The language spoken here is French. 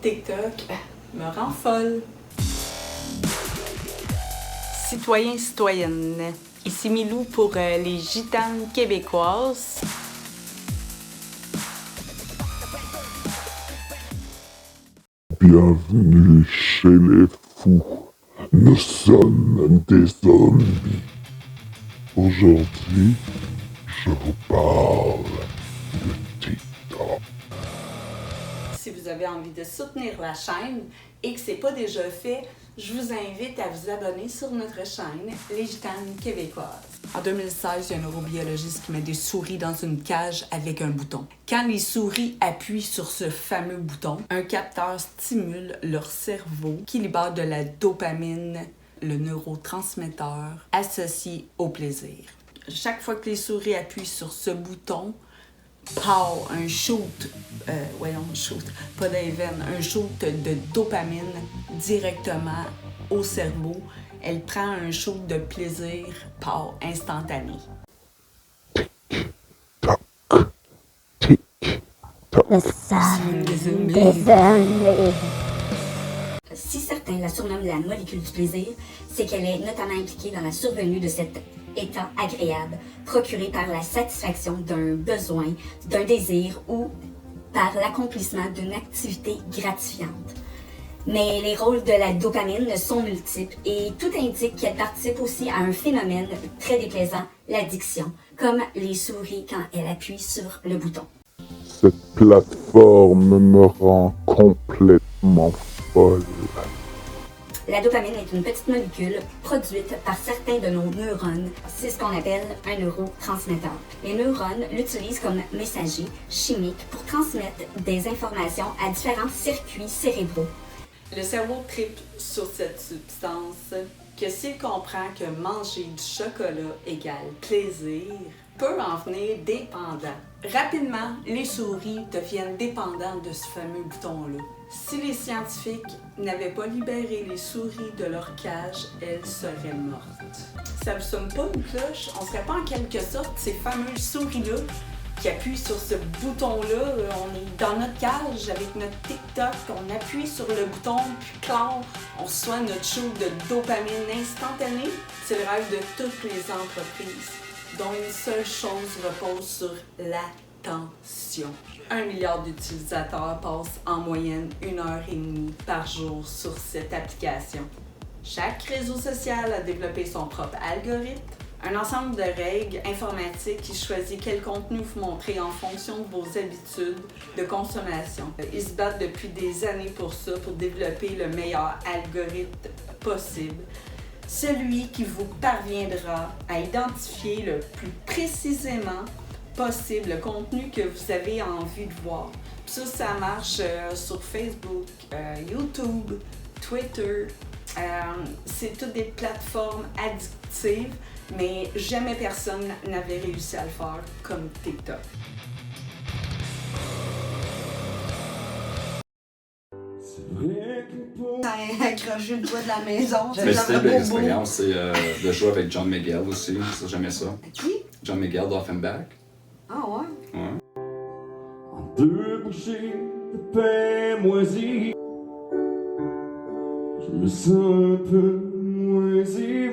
TikTok me rend folle. Citoyens, citoyennes, ici Milou pour les Gitanes québécoises. Bienvenue chez les fous. Nous sommes des zombies. Aujourd'hui, je vous parle de TikTok. Si vous avez envie de soutenir la chaîne et que c'est pas déjà fait, je vous invite à vous abonner sur notre chaîne, Les Gitanes québécoises. En 2016, il y a un neurobiologiste qui met des souris dans une cage avec un bouton. Quand les souris appuient sur ce fameux bouton, un capteur stimule leur cerveau qui libère de la dopamine, le neurotransmetteur associé au plaisir. Chaque fois que les souris appuient sur ce bouton, pow, un shoot, pas dans les veines, un shoot de dopamine directement au cerveau. Elle prend un shoot de plaisir, pow, instantané. TikTok. Si certains la surnomment la molécule du plaisir, c'est qu'elle est notamment impliquée dans la survenue de cet état agréable, procuré par la satisfaction d'un besoin, d'un désir ou par l'accomplissement d'une activité gratifiante. Mais les rôles de la dopamine sont multiples et tout indique qu'elle participe aussi à un phénomène très déplaisant, l'addiction, comme les souris quand elles appuient sur le bouton. Cette plateforme me rend complètement folle. La dopamine est une petite molécule produite par certains de nos neurones. C'est ce qu'on appelle un neurotransmetteur. Les neurones l'utilisent comme messager chimique pour transmettre des informations à différents circuits cérébraux. Le cerveau tripe sur cette substance que s'il comprend que manger du chocolat égale plaisir, peut en venir dépendant. Rapidement, les souris deviennent dépendantes de ce fameux bouton-là. Si les scientifiques n'avaient pas libéré les souris de leur cage, elles seraient mortes. Ça vous sonne pas une cloche? On serait pas en quelque sorte ces fameuses souris-là qui appuient sur ce bouton-là? On est dans notre cage avec notre TikTok, on appuie sur le bouton, puis clac, on reçoit notre shoot de dopamine instantanée. C'est le rêve de toutes les entreprises, dont une seule chose repose sur l'attention. 1 milliard d'utilisateurs passent en moyenne 1h30 par jour sur cette application. Chaque réseau social a développé son propre algorithme, un ensemble de règles informatiques qui choisit quel contenu vous montrer en fonction de vos habitudes de consommation. Ils se battent depuis des années pour ça, pour développer le meilleur algorithme possible. Celui qui vous parviendra à identifier le plus précisément possible le contenu que vous avez envie de voir. Puis ça marche sur Facebook, YouTube, Twitter. C'est toutes des plateformes addictives, mais jamais personne n'avait réussi à le faire comme TikTok. T'as accroché le toit de la maison. Mais c'était une expérience, c'est de jouer avec John Miguel aussi, ça j'aimais ça. Qui? John Miguel d'Offenbach. Ah ouais? Ouais. En 2 bouchées de pain moisi, je me sens un peu moisi.